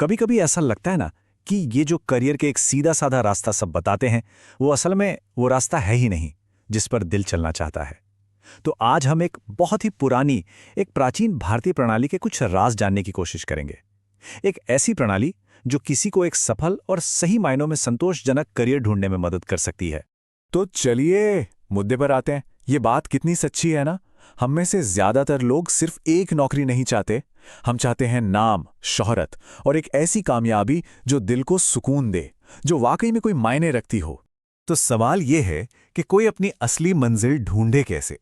कभी कभी ऐसा लगता है ना कि ये जो करियर के एक सीधा साधा रास्ता सब बताते हैं, वो असल में वो रास्ता है ही नहीं जिस पर दिल चलना चाहता है। तो आज हम एक बहुत ही पुरानी, एक प्राचीन भारतीय प्रणाली के कुछ राज जानने की कोशिश करेंगे। एक ऐसी प्रणाली जो किसी को एक सफल और सही मायनों में संतोषजनक करियर ढूंढने में मदद कर सकती है। तो चलिए मुद्दे पर आते हैं। ये बात कितनी सच्ची है ना। हम में से ज्यादातर लोग सिर्फ एक नौकरी नहीं चाहते। हम चाहते हैं नाम, शोहरत और एक ऐसी कामयाबी जो दिल को सुकून दे, जो वाकई में कोई मायने रखती हो। तो सवाल ये है कि कोई अपनी असली मंजिल ढूंढे कैसे।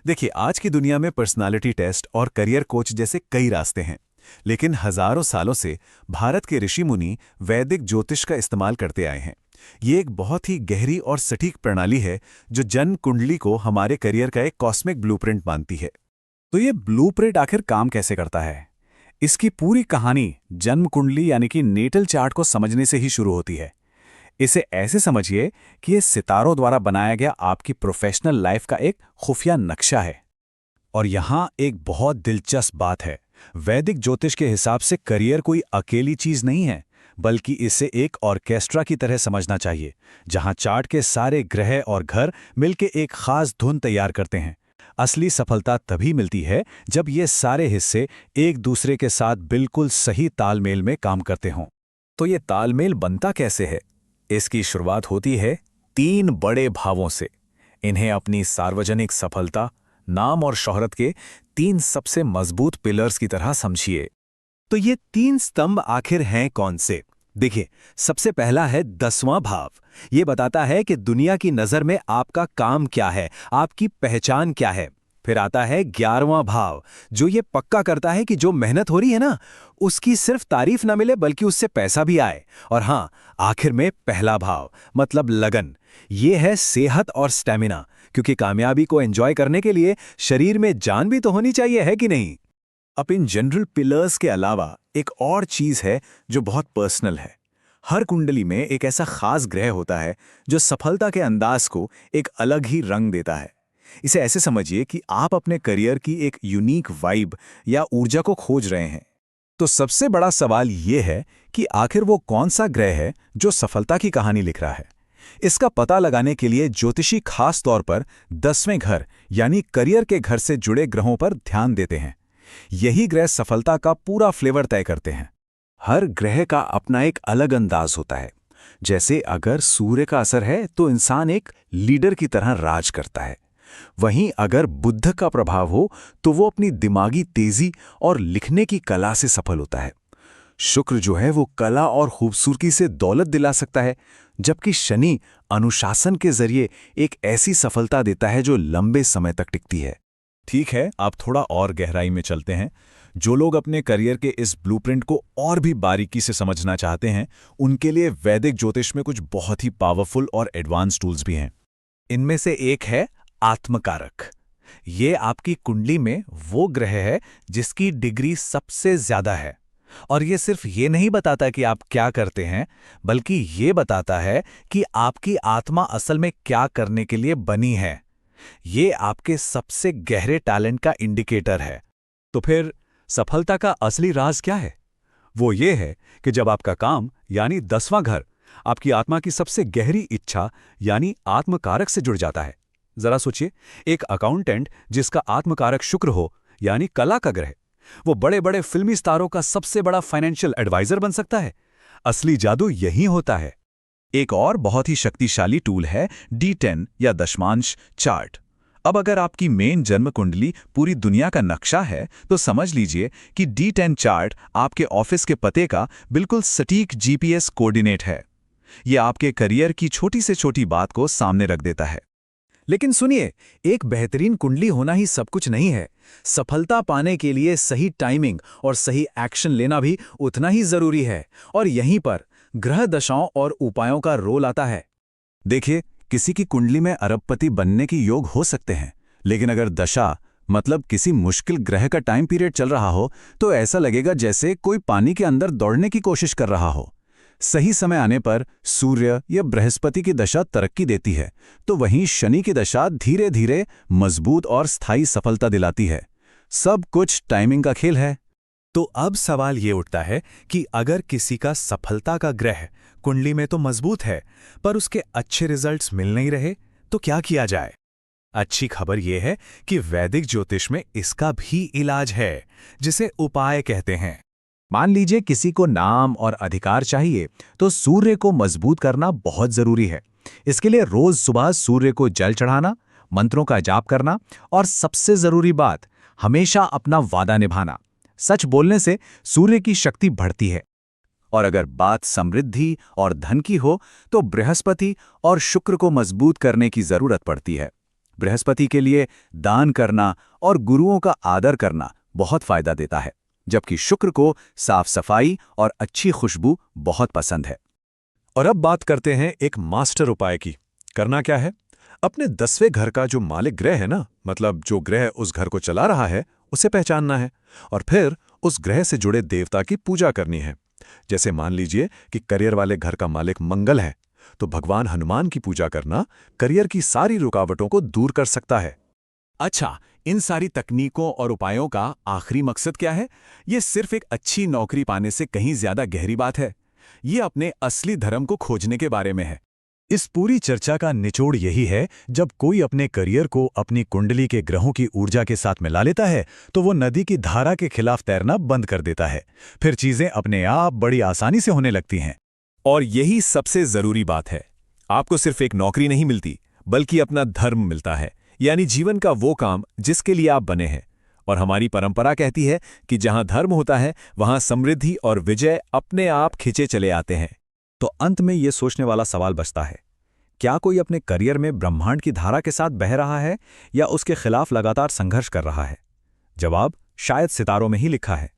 देखिए, आज की दुनिया में पर्सनालिटी टेस्ट और करियर कोच जैसे कई रास्ते हैं, लेकिन हजारों सालों से भारत के ऋषि मुनि वैदिक ज्योतिष का इस्तेमाल करते आए हैं। ये एक बहुत ही गहरी और सटीक प्रणाली है जो जन्म कुंडली को हमारे करियर का एक कॉस्मिक ब्लूप्रिंट मानती है। तो ये ब्लूप्रिंट आखिर काम कैसे करता है? इसकी पूरी कहानी जन्म कुंडली यानी कि नेटल चार्ट को समझने से ही शुरू होती है। इसे ऐसे समझिए कि ये सितारों द्वारा बनाया गया आपकी प्रोफेशनल लाइफ का एक खुफिया नक्शा है। और यहाँ एक बहुत दिलचस्प बात है, वैदिक ज्योतिष के हिसाब से करियर कोई अकेली चीज नहीं है, बल्कि इसे एक ऑर्केस्ट्रा की तरह समझना चाहिए, जहां चार्ट के सारे ग्रह और घर मिलकर एक खास धुन तैयार करते हैं। असली सफलता तभी मिलती है जब ये सारे हिस्से एक दूसरे के साथ बिल्कुल सही तालमेल में काम करते हों। तो ये तालमेल बनता कैसे है? इसकी शुरुआत होती है 3 बड़े भावों से। इन्हें अपनी सार्वजनिक सफलता, नाम और शोहरत के 3 सबसे मजबूत पिलर्स की तरह समझिए। तो ये 3 स्तंभ आखिर हैं कौन से? देखिए, सबसे पहला है 10वां भाव। ये बताता है कि दुनिया की नज़र में आपका काम क्या है, आपकी पहचान क्या है। फिर आता है 11वां भाव, जो ये पक्का करता है कि जो मेहनत हो रही है ना, उसकी सिर्फ तारीफ ना मिले बल्कि उससे पैसा भी आए। और हाँ, आखिर में पहला भाव मतलब लगन। ये है सेहत और स्टेमिना, क्योंकि कामयाबी को एंजॉय करने के लिए शरीर में जान भी तो होनी चाहिए, है कि नहीं? अब इन जनरल पिलर्स के अलावा एक और चीज है जो बहुत पर्सनल है। हर कुंडली में एक ऐसा खास ग्रह होता है जो सफलता के अंदाज को एक अलग ही रंग देता है। इसे ऐसे समझिए कि आप अपने करियर की एक यूनिक वाइब या ऊर्जा को खोज रहे हैं। तो सबसे बड़ा सवाल यह है कि आखिर वो कौन सा ग्रह है जो सफलता की कहानी लिख रहा है। इसका पता लगाने के लिए ज्योतिषी खास तौर पर 10वें घर यानी करियर के घर से जुड़े ग्रहों पर ध्यान देते हैं। यही ग्रह सफलता का पूरा फ्लेवर तय करते हैं। हर ग्रह का अपना एक अलग अंदाज होता है। जैसे अगर सूर्य का असर है तो इंसान एक लीडर की तरह राज करता है। वहीं अगर बुध का प्रभाव हो तो वो अपनी दिमागी तेजी और लिखने की कला से सफल होता है। शुक्र जो है वो कला और खूबसूरती से दौलत दिला सकता है, जबकि शनि अनुशासन के जरिए एक ऐसी सफलता देता है जो लंबे समय तक टिकती है। ठीक है, आप थोड़ा और गहराई में चलते हैं। जो लोग अपने करियर के इस ब्लूप्रिंट को और भी बारीकी से समझना चाहते हैं, उनके लिए वैदिक ज्योतिष में कुछ बहुत ही पावरफुल और एडवांस टूल्स भी हैं। इनमें से एक है आत्मकारक। ये आपकी कुंडली में वो ग्रह है जिसकी डिग्री सबसे ज्यादा है। और ये सिर्फ ये नहीं बताता कि आप क्या करते हैं, बल्कि ये बताता है कि आपकी आत्मा असल में क्या करने के लिए बनी है। ये आपके सबसे गहरे टैलेंट का इंडिकेटर है। तो फिर सफलता का असली राज क्या है? वो ये है कि जब आपका काम यानी 10वां घर आपकी आत्मा की सबसे गहरी इच्छा यानी आत्मकारक से जुड़ जाता है। जरा सोचिए, एक अकाउंटेंट जिसका आत्मकारक शुक्र हो यानी कला का ग्रह, वो बड़े बड़े फिल्मी स्टारों का सबसे बड़ा फाइनेंशियल एडवाइजर बन सकता है। असली जादू यही होता है। एक और बहुत ही शक्तिशाली टूल है D10 या दशमांश चार्ट। अब अगर आपकी मेन जन्म कुंडली पूरी दुनिया का नक्शा है तो समझ लीजिए कि D10 चार्ट आपके ऑफिस के पते का बिल्कुल सटीक GPS कोऑर्डिनेट है। यह आपके करियर की छोटी से छोटी बात को सामने रख देता है। लेकिन सुनिए, एक बेहतरीन कुंडली होना ही सब कुछ नहीं है। सफलता पाने के लिए सही टाइमिंग और सही एक्शन लेना भी उतना ही जरूरी है। और यहीं पर ग्रह दशाओं और उपायों का रोल आता है। देखिए, किसी की कुंडली में अरबपति बनने की योग हो सकते हैं, लेकिन अगर दशा मतलब किसी मुश्किल ग्रह का टाइम पीरियड चल रहा हो तो ऐसा लगेगा जैसे कोई पानी के अंदर दौड़ने की कोशिश कर रहा हो। सही समय आने पर सूर्य या बृहस्पति की दशा तरक्की देती है, तो वहीं शनि की दशा धीरे धीरे मजबूत और स्थायी सफलता दिलाती है। सब कुछ टाइमिंग का खेल है। तो अब सवाल ये उठता है कि अगर किसी का सफलता का ग्रह कुंडली में तो मजबूत है, पर उसके अच्छे रिजल्ट्स मिल नहीं रहे, तो क्या किया जाए? अच्छी खबर यह है कि वैदिक ज्योतिष में इसका भी इलाज है, जिसे उपाय कहते हैं। मान लीजिए किसी को नाम और अधिकार चाहिए, तो सूर्य को मजबूत करना बहुत जरूरी है। इसके लिए रोज सुबह सूर्य को जल चढ़ाना, मंत्रों का जाप करना और सबसे जरूरी बात, हमेशा अपना वादा निभाना। सच बोलने से सूर्य की शक्ति बढ़ती है। और अगर बात समृद्धि और धन की हो, तो बृहस्पति और शुक्र को मजबूत करने की जरूरत पड़ती है। बृहस्पति के लिए दान करना और गुरुओं का आदर करना बहुत फायदा देता है, जबकि शुक्र को साफ सफाई और अच्छी खुशबू बहुत पसंद है। और अब बात करते हैं एक मास्टर उपाय की। करना क्या है? अपने 10वें घर का जो मालिक ग्रह है ना, मतलब जो ग्रह उस घर को चला रहा है, उसे पहचानना है और फिर उस ग्रह से जुड़े देवता की पूजा करनी है। जैसे मान लीजिए कि करियर वाले घर का मालिक मंगल है, तो भगवान हनुमान की पूजा करना करियर की सारी रुकावटों को दूर कर सकता है। अच्छा, इन सारी तकनीकों और उपायों का आखिरी मकसद क्या है? ये सिर्फ एक अच्छी नौकरी पाने से कहीं ज्यादा गहरी बात है। ये अपने असली धर्म को खोजने के बारे में है। इस पूरी चर्चा का निचोड़ यही है, जब कोई अपने करियर को अपनी कुंडली के ग्रहों की ऊर्जा के साथ मिला लेता है, तो वो नदी की धारा के खिलाफ तैरना बंद कर देता है। फिर चीजें अपने आप बड़ी आसानी से होने लगती हैं। और यही सबसे जरूरी बात है। आपको सिर्फ एक नौकरी नहीं मिलती, बल्कि अपना धर्म मिलता है, यानी जीवन का वो काम जिसके लिए आप बने हैं। और हमारी परंपरा कहती है कि जहां धर्म होता है, वहां समृद्धि और विजय अपने आप खिंचे चले आते हैं। तो अंत में ये सोचने वाला सवाल बचता है, क्या कोई अपने करियर में ब्रह्मांड की धारा के साथ बह रहा है या उसके खिलाफ लगातार संघर्ष कर रहा है? जवाब शायद सितारों में ही लिखा है।